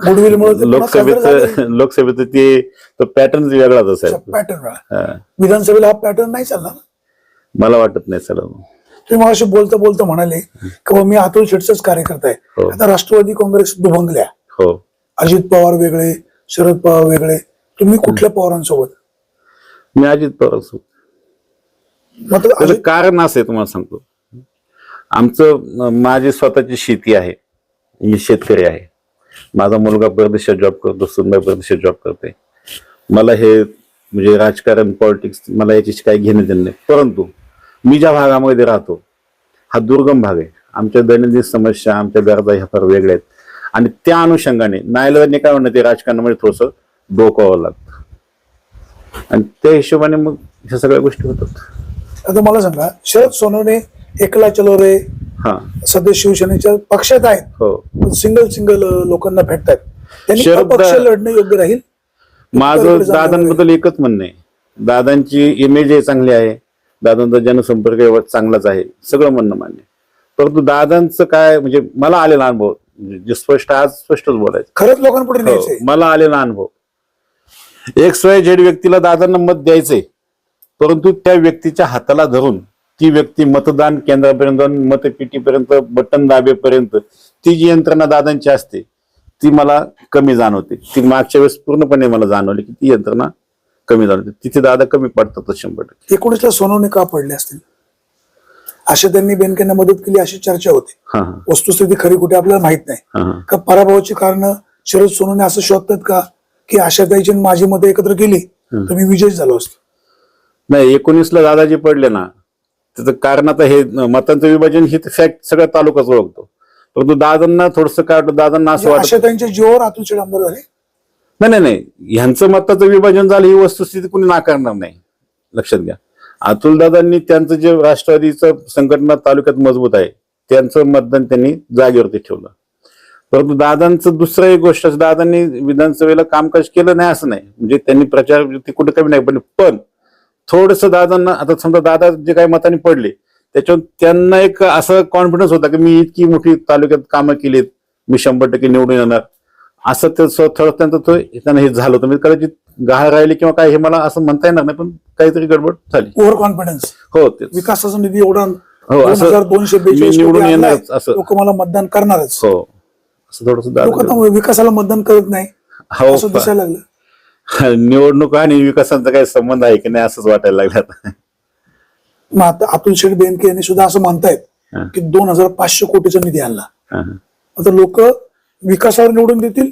गुडविलमुळे लोकसभेचं ते पॅटर्न वेगळाच साहेब. पॅटर्न विधानसभेला हा पॅटर्न नाही चालणार. मला वाटत नाही चालणार. तुम्ही मला बोलता बोलता म्हणाले की मी अतुल शेठचाच कार्यकर्ता आहे. आता राष्ट्रवादी काँग्रेस दुभंगल्या. अजित पवार वेगळे, शरद पवार वेगळे, तुम्ही कुठल्या पवारांसोबत? मी अजित पवार सोबत. कारण असं आहे, तुम्हाला सांगतो. माझी स्वतःची शेती आहे, मी शेतकरी आहे. माझा मुलगा परदेशात जॉब करतो, सुनबाई परदेशात जॉब करते. मला हे म्हणजे राजकारण, पॉलिटिक्स मला याच्याशी काही घेणं देणं नाही. परंतु मी ज्या भागामध्ये राहतो हा दुर्गम भाग आहे. आमच्या दैनंदिन समस्या, आमच्या गरजा ह्या फार वेगळ्या आहेत आणि त्या अनुषंगाने नाईलाजाने काय म्हणणं, ते राजकारणामध्ये थोडंसं डोकावं लागतं आणि त्या हिशोबाने मग ह्या सगळ्या गोष्टी होतात. आता मला सांगा, शरद सोनवणे एकला चलो रे सध्या शिवसेनेच्या पक्षात आहेत. हो. सिंगल लोकांना भेटतात. त्यांनी पक्ष लढणं योग्य राहील. माझं दादांबद्दल एकच म्हणणं आहे, दादांची इमेज चांगली आहे, दादांचा जनसंपर्क चांगलाच आहे, सगळं म्हणणं मान्य. परंतु दादांचं काय म्हणजे मला आलेला अनुभव, जे स्पष्ट आज स्पष्टच बोलायचं, खरंच लोकांपुढे न्यायचंय. मला आलेला अनुभव, XYZ व्यक्तीला दादांना मत द्यायचंय, परंतु त्या व्यक्तीच्या हाताला धरून ती व्यक्ती मतदान केंद्रापर्यंत, मतपेटीपर्यंत, बटन दाबेपर्यंत ती जी यंत्रणा दादांची असते ती मला कमी जाणवते. ती मागच्या वेळेस पूर्णपणे मला जाणवली की ती यंत्रणा कमी जाणवते. तिथे दादा कमी पडतात 100%. 19ला सोनवणे का पडले असतील? अशा त्यांनी बेनकेंना मदत केली अशी चर्चा होते. हा वस्तुस्थिती खरी कुठे आपल्याला माहित नाही. हा का पराभवाची कारण शरद सोनवणे असं शोधतात का की आशाताईची आणि माझी मतं एकत्र केली तर मी विजयी झालो असतो? नाही, 19ला दादाजी पडले ना, त्याचं कारण आता हे मतांचं विभाजन ही फॅक्ट सगळ्या तालुकाच ओळखतो. परंतु दादांना थोडस काय वाटतं, दादांना असं वाटतं आशाताईंच्या जीवावर अतुल शेठ आमदार झाले. नाही, ह्यांचं मताचं विभाजन झालं ही वस्तुस्थिती कुणी नाकारणार नाही. लक्षात घ्या, अतुल दादांनी त्यांचं जे राष्ट्रवादीचं संघटना तालुक्यात मजबूत आहे त्यांचं मतदान त्यांनी जागेवरती ठेवलं. परंतु दादांचं दुसरं एक गोष्ट, दादांनी विधानसभेला कामकाज केलं नाही असं नाही, म्हणजे त्यांनी प्रचार कुठे कमी नाही, पण थोडस दादांना, आता समजा दादा जे काही मतांनी पडले त्याच्यावर त्यांना एक असं कॉन्फिडन्स होता की मी इतकी मोठी तालुक्यात कामं केलीत, मी 100% निवडून येणार, असं थोडं त्यांना हे झालं होतं. म्हणजे कदाचित गहाळ राहिले किंवा काय हे मला असं म्हणता येणार नाही, पण काहीतरी गडबड झाली. Over confidence. हो, ते विकासाचा निधी एवढा हो, असं 2242 निवडून येणारच असं. लोक मला मतदान करणारच. हो, असं थोडस लोक आता विकासाला मतदान करत नाही हो, असं दिसायला लागलं. निवडणूक आणि विकासाचा काही संबंध आहे की नाही असंच वाटायला लागलं आता. मग आता अतुल शेठ बेनके यांनी सुद्धा असं म्हणतायत की 2500 कोटीचा निधी आणला. आता लोक विकासावर निवडून देतील,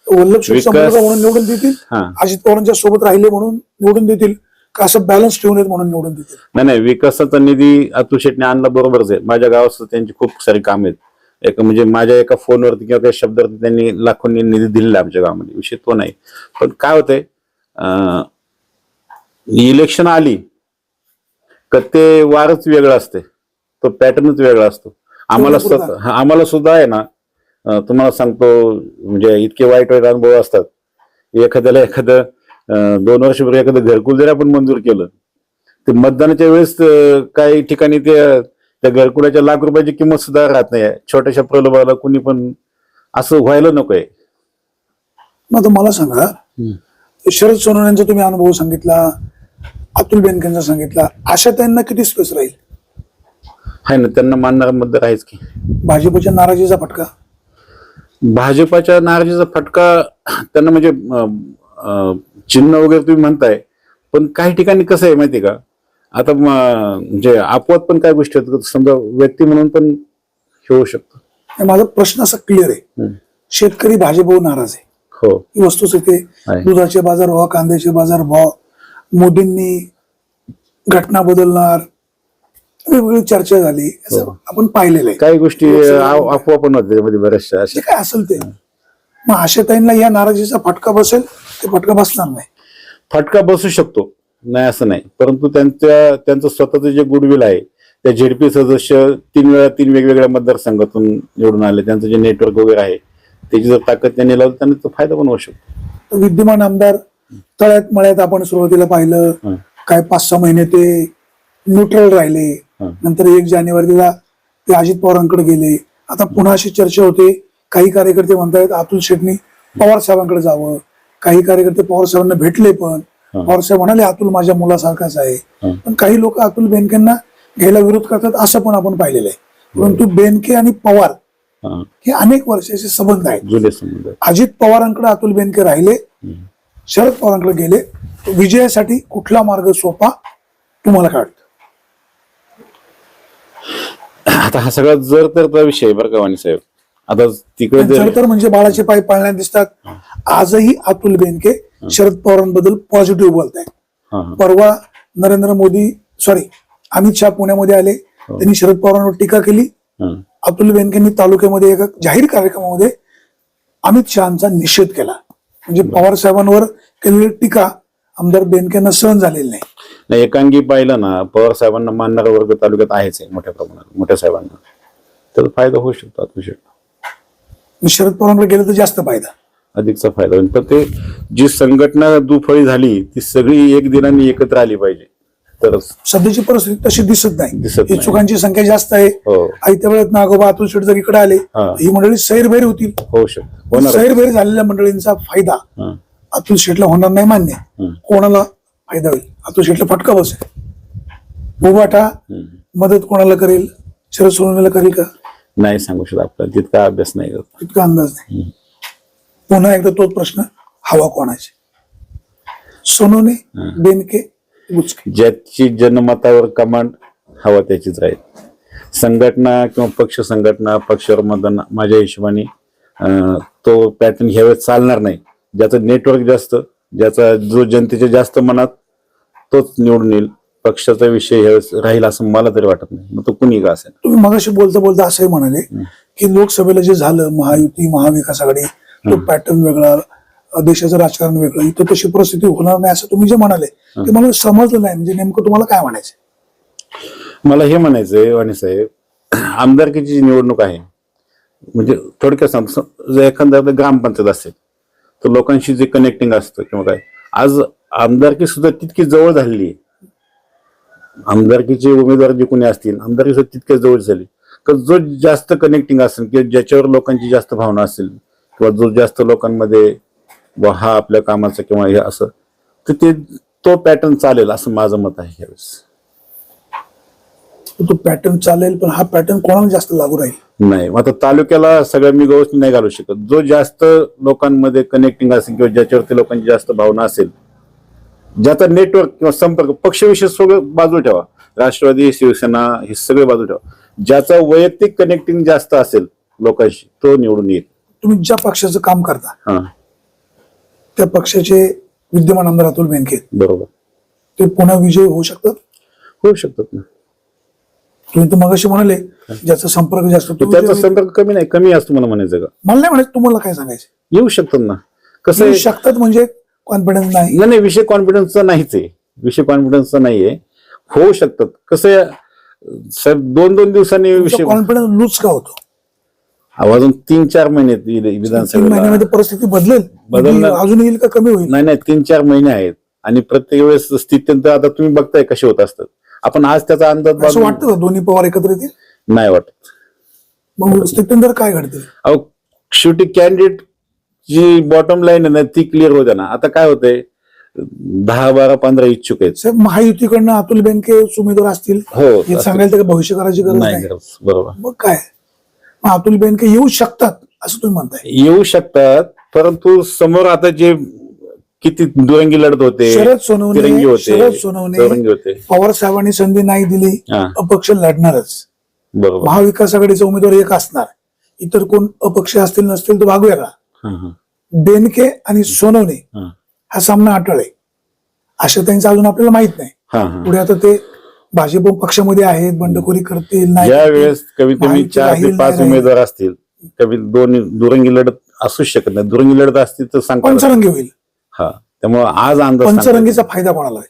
वल्लभ शेठ संपला म्हणून निवडून देतील, अजित पवारांच्या सोबत राहिले म्हणून निवडून देतील, का असं बॅलन्स ठेवून येत म्हणून निवडून देतील? नाही, विकासाचा निधी अतुल शेठने आणला बरोबरच आहे. माझ्या गावात त्यांची खूप सारी कामं आहेत. एक म्हणजे माझ्या एका फोनवरती किंवा काही शब्दावरती त्यांनी लाखोंनी निधी दिलेला आमच्या गावामध्ये, विषय तो नाही. पण काय होतंय, इलेक्शन आली का ते वारच वेगळं असते, तो पॅटर्नच वेगळा असतो. आम्हाला सुद्धा आहे ना, तुम्हाला सांगतो, म्हणजे इतके वाईट अनुभव असतात. एखादं 2 वर्षापूर्वी एखादं घरकुल जरी आपण मंजूर केलं, ते मतदानाच्या वेळेस काही ठिकाणी त्या घरकुलाच्या लाख रुपयाची किंमत सुद्धा राहत नाही. छोट्याशा प्रलोभाला कुणी पण असं व्हायला नकोय. मग मला सांगा, शरद सोनवणेंचा तुम्ही अनुभव सांगितला, अतुल बेनकेंचा सांगितला, अशा त्यांना किती स्पेस राहील? आहे ना, त्यांना मानणारा मतदार आहेच की. भाजपच्या नाराजीचा फटका? भाजपाच्या नाराजीचा फटका त्यांना, म्हणजे चिन्ह वगैरे तुम्ही म्हणताय, पण काही ठिकाणी कसं आहे माहिती का, आता म्हणजे अपवाद पण काय गोष्टी होतात, समजा व्यक्ती म्हणून पण हे होऊ शकतं. माझा प्रश्न असा क्लिअर आहे, शेतकरी भाजपवर नाराज आहे. हो, ही वस्तुस्थिती. दुधाचे बाजारभाव, कांद्याचे बाजारभाव, मोदींनी घटना बदलणार, वेगवेगळी चर्चा झाली, असं आपण पाहिलेलं आहे. काही गोष्टी अफवा पण होते त्यामध्ये बऱ्याचशा अशा. काय असेल ते. मग आशाताईंना या नाराजीचा फटका बसेल ते फटका बसणार नाही? फटका बसू शकतो, नाही असं नाही, परंतु त्यांचं स्वतःचं जे गुडविल आहे, त्या झेडपी सदस्य 3 वेळा 3 वेगवेगळ्या मतदारसंघातून निवडून आले, त्यांचं जे नेटवर्क वगैरे आहे त्याची जर ताकद त्यांनी लावली त्यांना तो फायदा पण होऊ शकतो. विद्यमान आमदार तळ्यात मळ्यात आपण सुरुवातीला पाहिलं, काय 5-6 महिने ते न्यूट्रल राहिले, नंतर 1 जानेवारीला ते अजित पवारांकडे गेले. आता पुन्हा अशी चर्चा होते, काही कार्यकर्ते म्हणतायत अतुल शेठनी पवार साहेबांकडे जावं, काही कार्यकर्ते पवार साहेबांना भेटले, पण पवार साहेब म्हणाले अतुल माझ्या मुलासारखाच आहे. पण काही लोक अतुल बेनकेंना घ्यायला विरोध करतात असं पण आपण पाहिलेलं आहे. परंतु बेनके आणि पवार हे अनेक वर्षाचे संबंध आहेत. अजित पवारांकडे अतुल बेनके राहिले, शरद पवारांकडे गेले. विजयासाठी कुठला मार्ग सोपा तुम्हाला काय वाटतं? आता हा सगळा जर तरचा विषय बरं का वाणी साहेब. आता तिकडे तर म्हणजे बाळाचे पाय पाळण्यात दिसतात. आजही अतुल बेनके शरद पवारांबद्दल पॉझिटिव्ह बोलत आहेत. परवा नरेंद्र मोदी अमित शहा पुण्यामध्ये आले, त्यांनी शरद पवारांवर टीका केली. अतुल बेनकेंनी तालुक्यामध्ये एका जाहीर कार्यक्रमामध्ये अमित शहाचा निषेध केला. म्हणजे पवार साहेबांवर केलेली टीका आमदार बेनकेंना सहन झालेली नाही. एकांगी पाहिलं ना, पवार साहेबांना मानणारा वर्ग तालुक्यात आहेच आहे मोठ्या प्रमाणात, मोठ्या साहेबांना, तर फायदा होऊ शकतो अतुल शेठ. शरद पवारांकडे गेलं तर जास्त फायदा, अधिकचा फायदा होईल. पण ते जी संघटना दुफळी झाली ती सगळी एक दिनाने एकत्र आली पाहिजे, तर सध्याची परिस्थिती तशी दिसत नाही. दिसत नाही. इच्छुकांची संख्या जास्त आहे. त्या वेळेत नागोबा अतुल शेठ जर इकडे आले, ही मंडळी सैरभैर होतील. होऊ शकतो. सैरभैर झालेल्या मंडळींचा फायदा अतुल शेठला होणार नाही मान्य. कोणाला फायदा होईल? अतुल शेठला फटका बसेल. उभाटा मदत कोणाला करेल? शरद सोनवणेला करेल का? नाही सांगू शकत, आपल्याला तितका अभ्यास नाही करत, तितका अंदाज नाही. पुन्हा एकदा तोच प्रश्न, हवा कोणाची? सोनवणे, बेनके, बुचके? ज्याची जनमतावर कमांड, हवा त्याचीच राहील. संघटना किंवा पक्ष संघटना पक्षावर मतदान माझ्या हिशोबाने तो पॅटर्न ह्यावेळेस चालणार नाही. ज्याचं नेटवर्क जास्त, ज्याचा जो जनतेच्या जास्त मनात, तोच निवडून येईल. पक्षाचा विषय ह्यावेळेस राहील असं मला तरी वाटत नाही, मग तो कुणी का असेल. तुम्ही मगाशी बोलता बोलता असंही म्हणाले की लोकसभेला जे झालं महायुती महाविकास आघाडी तो पॅटर्न वेगळा, देशाचं राजकारण वेगळं, इथं तशी परिस्थिती होणार नाही असं तुम्ही जे म्हणाले ते मला समजलं नाही. म्हणजे नेमकं तुम्हाला काय म्हणायचं? मला हे म्हणायचंय वाणी साहेब, आमदारकीची जी निवडणूक आहे, म्हणजे थोडक्यात सांगतो, जर एखाद्या ग्रामपंचायत असेल तर लोकांशी जे कनेक्टिंग असतं किंवा काय, आज आमदारकी सुद्धा तितकी जवळ झालेली आहे. आमदारकीचे उमेदवार जे कोणी असतील आमदारकी सुद्धा तितक्या जवळ झाली, तर जो जास्त कनेक्टिंग असेल किंवा ज्याच्यावर लोकांची जास्त भावना असेल किंवा जो जास्त लोकांमध्ये हा आपल्या कामाचा किंवा हे असं, तर ते तो पॅटर्न चालेल असं माझं मत आहे यावेळेस. तो पॅटर्न चालेल, पण हा पॅटर्न कोणाला जास्त लागू राहील? नाही, मग आता तालुक्याला सगळ्या मी गोष्टी नाही घालू शकत. जो जास्त लोकांमध्ये कनेक्टिंग असेल किंवा ज्याच्यावरती लोकांची जास्त भावना असेल, ज्याचा नेटवर्क किंवा संपर्क, पक्षविषय सगळं बाजू ठेवा, राष्ट्रवादी शिवसेना हे सगळे बाजू ठेवा, ज्याचा वैयक्तिक कनेक्टिंग जास्त असेल लोकांशी तो निवडून येईल. तुम्ही ज्या पक्षाचं काम करता हा, त्या पक्षाचे विद्यमान आमदार अतुल बेनके बरोबर, ते पुन्हा विजयी होऊ शकतात? होऊ शकतात ना. तुम्ही तर मगाशी म्हणाले ज्याचा संपर्क जास्त तो त्याचा विजयी. संपर्क कमी नाही, कमी असतो मला म्हणायचं का. मला नाही म्हणायचं, तुम्हाला काय सांगायचं? येऊ शकतात ना. कसं येऊ आहे, शकतात म्हणजे कॉन्फिडन्स नाही? नाही, विषय कॉन्फिडन्सचा नाहीच आहे, विषय कॉन्फिडन्सचा नाहीये. होऊ शकतात. कसं आहे साहेब, 2-2 दिवसांनी विषय कॉन्फिडन्स लूज का होतो? अजून 3-4 महिने 3 विधानसभेला महिन्यामध्ये परिस्थिती बदलेल, अजून येईल का कमी होईल? नाही 3-4 महिने आहेत आणि प्रत्येक वेळेस स्थित्यंतर आता तुम्ही बघताय कसे होत असतात. आपण आज त्याचा अंदाज असं वाटतं का दोन्ही पवार एकत्र येतील? नाही वाटत. मग स्थित्यंतर काय घडते? अहो, शेवटी कॅन्डिडेट जी बॉटम लाईन आहे ना ती क्लिअर होते ना. आता काय होतंय, 10-12-15 इच्छुक आहेत. साहेब, महायुतीकडनं अतुल बेनके उमेदवार असतील हो, हे सांगायला का भविष्य करायची गरज नाही नाही? गरज, बरोबर. मग काय, मग अतुल बेनके येऊ शकतात असं तुम्ही म्हणताय? येऊ शकतात, परंतु समोर आता जे किती दुरंगी लढत होते, शरद तिरंगी होते, सोनवणे चौरंगी होते. पवार साहेबांनी संधी नाही दिली, हा, अपक्ष लढणारच. बरोबर. महाविकास आघाडीचा उमेदवार एक असणार, इतर कोण अपक्ष असतील नसतील तर भाग वेगळा. हा, हा, बेनके आणि सोनवणे हा, हा सामना अटळ आहे. आशाताईंचं अजून आपल्याला माहित नाही. हा, हा. पुढे आता ते भाजप पक्षामध्ये आहेत, बंडखोरी करतील नाही ज्या करतील. वेळेस कमीत कमी माहिती 4 ते राहील, 5 नाही राहील. उमेदवार असतील, कमी 2 दुरंगी लढत असूच शकत नाही. दुरंगी लढत असतील तर सांगता. पंचरंगी होईल. हा, त्यामुळे आज अंदाज पंचरंगीचा फायदा कोणाला आहे?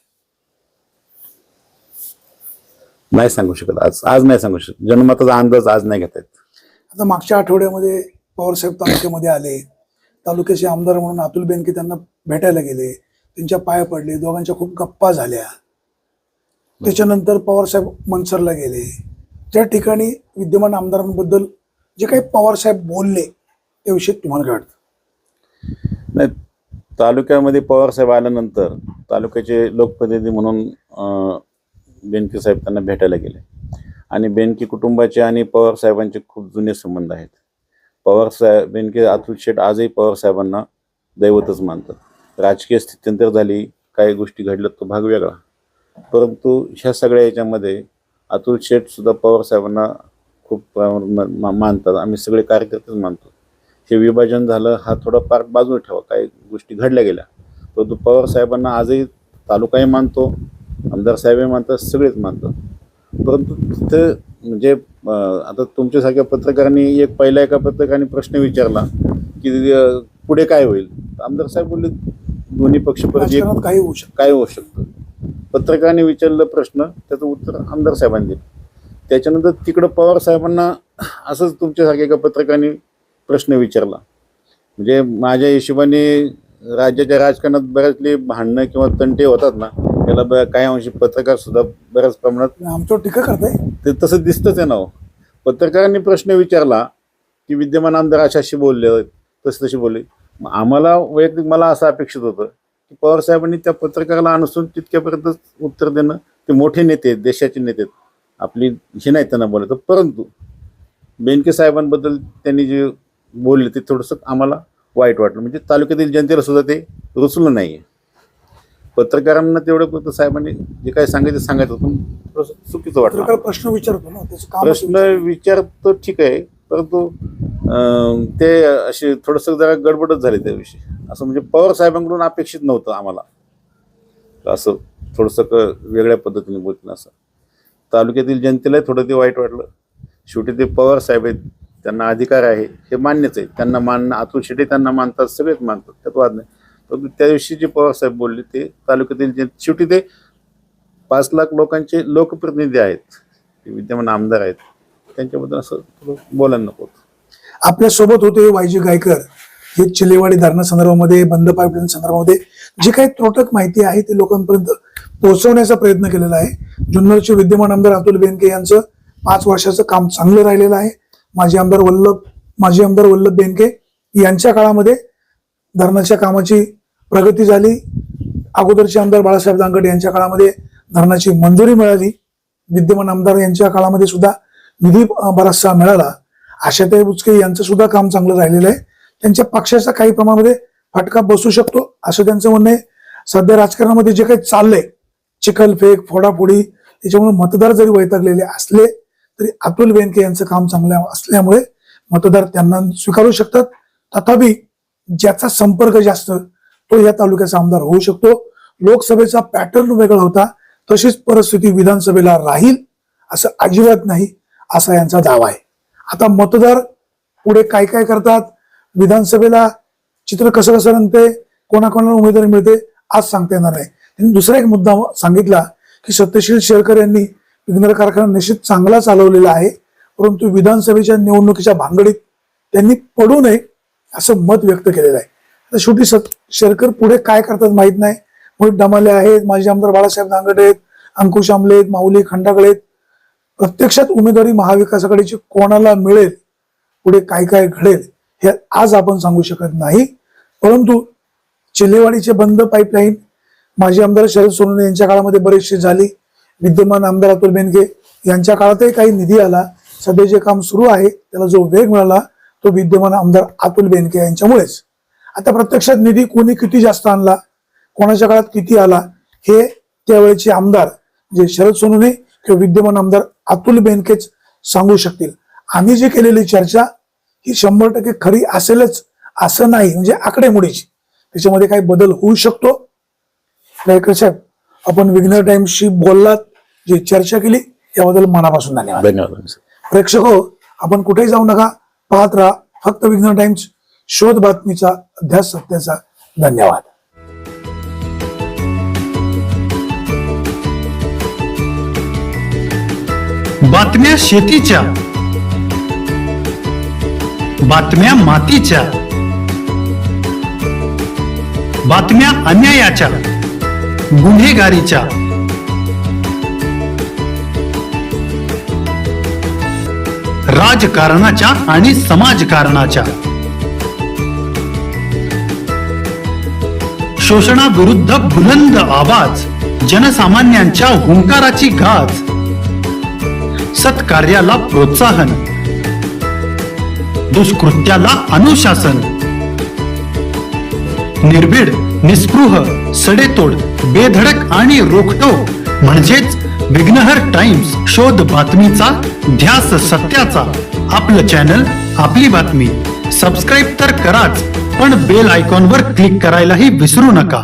नाही सांगू शकत. आज नाही सांगू शकत. जनमताचा अंदाज आज नाही घेता येत. आता मागच्या आठवड्यामध्ये पवारसाहेब तालुक्यामध्ये आले, तालुक्याचे आमदार म्हणून अतुल बेनके त्यांना भेटायला गेले, त्यांच्या पाया पडले, दोघांच्या खूप गप्पा झाल्या. त्याच्यानंतर पवारसाहेब मनसरला गेले. त्या ठिकाणी विद्यमान आमदारांबद्दल जे काही पवारसाहेब बोलले त्याविषयी तुम्हाला काय वाटतं? नाही, तालुक्यामध्ये पवार साहेब आल्यानंतर तालुक्याचे लोकप्रतिनिधी म्हणून बेनके साहेब त्यांना भेटायला गेले आणि बेनके कुटुंबाचे आणि पवार साहेबांचे खूप जुने संबंध आहेत. पवार साहेब बेनके अतुल शेठ आजही पवार साहेबांना दैवतच मानतात. राजकीय स्थित्यंतर झाली, काही गोष्टी घडल्यात तो भाग वेगळा, परंतु ह्या सगळ्या याच्यामध्ये अतुल शेठ सुद्धा पवार साहेबांना खूप मानतात. आम्ही सगळे कार्यकर्तेच मानतो. हे विभाजन झालं हा थोडा पार्ट बाजूला ठेवा, काही गोष्टी घडल्या गेल्या, परंतु पवार साहेबांना आजही तालुकाही मानतो, आमदार साहेबही मानतात, सगळेच मानतात. परंतु तिथं म्हणजे आता तुमच्यासारख्या पत्रकारांनी पहिल्या एका पत्रकारांनी प्रश्न विचारला की पुढे काय होईल, आमदार साहेब बोलले दोन्ही पक्ष राजकारणात काही होऊ शकतं. काय होऊ शकतं. पत्रकारांनी विचारलं प्रश्न, त्याचं उत्तर आमदार साहेबांनी दिलं. त्याच्यानंतर तिकडं पवार साहेबांना असंच तुमच्यासारख्या एका पत्रकारांनी प्रश्न विचारला. म्हणजे माझ्या हिशोबाने राज्याच्या राजकारणात बऱ्याचले भांडणं किंवा तंटे होतात ना, त्याला काही अंशी पत्रकार सुद्धा बऱ्याच प्रमाणात आमच्यावर टीका करताय. ते तसं दिसतंच आहे ना हो. पत्रकारांनी प्रश्न विचारला की विद्यमान आमदार अशाशी बोलले, तशी बोलले. आम्हाला वैयक्तिक मला असं अपेक्षित होतं की पवार साहेबांनी त्या पत्रकाराला अनुसरून तितक्यापर्यंत उत्तर देणं. ते मोठे नेते आहेत, देशाचे नेते आहेत, आपली हे नाही त्यांना बोलायचं. परंतु बेनके साहेबांबद्दल त्यांनी जे बोलले ते थोडंसं आम्हाला वाईट वाटलं. म्हणजे तालुक्यातील जनतेला सुद्धा ते रुचलं नाही आहे. पत्रकारांना तेवढं फक्त साहेबांनी जे काही सांगायचं सांगायचं पण थोडंसं चुकीचं वाटलं. पत्रकार प्रश्न विचारतो ना, त्याचं काम प्रश्न विचारतो ठीक आहे, परंतु ते असे थोडस जरा गडबडच झाली त्याविषयी. असं म्हणजे पवार साहेबांकडून अपेक्षित नव्हतं आम्हाला, असं थोडस वेगळ्या पद्धतीने बोलतील. असं तालुक्यातील जनतेला थोडं ते वाईट वाटलं. शेवटी ते पवार साहेब आहेत, त्यांना अधिकार आहे हे मान्यच आहे, त्यांना मानणं, अतुल शेट्टी त्यांना मानतात, सगळेच मानतात, त्यात वाद नाही. परंतु त्या दिवशी जे पवार साहेब बोलले ते तालुक्यातील शेवटी ते 5 लाख लोकांचे लोकप्रतिनिधी आहेत, ते विद्यमान आमदार आहेत, त्यांच्याबद्दल असं थोडं बोलायला नको. आपल्या सोबत होते वायजी गायकर. हे चिलेवाडी धरणासंदर्भामध्ये, बंद पाईपलाईन संदर्भामध्ये जी काही त्रोटक माहिती आहे ते लोकांपर्यंत पोहोचवण्याचा प्रयत्न केलेला आहे. जुन्नरचे विद्यमान आमदार अतुल बेनके यांचं 5 वर्षाचं काम चांगलं राहिलेलं आहे. माजी आमदार वल्लभ बेनके यांच्या काळामध्ये धरणाच्या कामाची प्रगती झाली. अगोदरचे आमदार बाळासाहेब दांगट यांच्या काळामध्ये धरणाची मंजुरी मिळाली. विद्यमान आमदार यांच्या काळामध्ये सुद्धा निधी बराचसा मिळाला. आशाताई बुचके यांचं सुद्धा काम चांगलं राहिलेलं आहे. त्यांच्या पक्षाचा काही प्रमाणामध्ये फटका बसू शकतो असं त्यांचं म्हणणं आहे. सध्या राजकारणामध्ये जे काही चाललंय, चिखलफेक, फोडाफोडी, त्याच्यामुळे मतदार जरी वैतागलेले असले तरी अतुल बेनके यांचं काम चांगलं असल्यामुळे मतदार त्यांना स्वीकारू शकतात. तथापि ज्याचा संपर्क जास्त तो या तालुक्याचा आमदार होऊ शकतो. लोकसभेचा पॅटर्न वेगळा होता, तशीच परिस्थिती विधानसभेला राहील असं अजिबात नाही, असा यांचा दावा आहे. आता मतदार पुढे काय काय करतात, विधानसभेला चित्र कसं कसं रंगते, कोणाकोणाला उमेदवारी मिळते, आज सांगता येणार नाही. त्यांनी दुसरा एक मुद्दा सांगितला की सत्यशील शेरकर यांनी विघ्नर कारखाना निश्चित चांगला चालवलेला आहे, परंतु विधानसभेच्या निवडणुकीच्या भानगडीत त्यांनी पडू नये असं मत व्यक्त केलेलं आहे. तर शेवटी शेरकर पुढे काय करतात माहित नाही. मोहित डमाले आहेत, माजी आमदार बाळासाहेब दांगट आहेत, अंकुश आमले आहेत, माऊली खंडागळे आहेत. प्रत्यक्षात उमेदवारी महाविकास आघाडीची कोणाला मिळेल, पुढे काय काय घडेल हे आज आपण सांगू शकत नाही. परंतु चिलेवाडीचे बंद पाईपलाईन माजी आमदार शरद सोनवणे यांच्या काळामध्ये बरेचसे झाली. विद्यमान आमदार अतुल बेनके यांच्या काळातही काही निधी आला. सध्या जे काम सुरू आहे त्याला जो वेग मिळाला तो विद्यमान आमदार अतुल बेनके यांच्यामुळेच. आता प्रत्यक्षात निधी कोणी किती जास्त आणला, कोणाच्या काळात किती आला, हे त्यावेळेचे आमदार जे शरद सोनवणे किंवा विद्यमान आमदार अतुल बेनकेच सांगू शकतील. आम्ही जी केलेली चर्चा ही 100% खरी असेलच असं नाही, म्हणजे आकडेमोडीची, त्याच्यामध्ये काही बदल होऊ शकतो. गायकर साहेब, आपण विघ्नर टाइम्सशी बोललात, जी चर्चा केली याबद्दल मनापासून धन्यवाद. प्रेक्षक हो, आपण कुठेही जाऊ नका, पाहत राहा फक्त विघ्नर टाइम्स, शोध बातमीचा, अध्यास सत्याचा. धन्यवाद. बातम्या शेतीच्या, बातम्या मातीच्या, बातम्या अन्यायाच्या, गुन्हेगारीच्या, राजकारणाच्या आणि समाजकारणाच्या, शोषणाविरुद्ध बुलंद आवाज, जनसामान्यांच्या हुंकाराची गाज, सत्कार्याला प्रोत्साहन, दुष्कृत्याला अनुशासन, निर्भीड, निस्पृह, सडेतोड, बेधडक आणि रोखठोक म्हणजेच विघ्नहर टाइम्स, शोध बातमीचा, ध्यास सत्याचा. आपलं चॅनल, आपली बातमी. सबस्क्राईब तर कराच, पण बेल आयकॉनवर क्लिक करायलाही विसरू नका.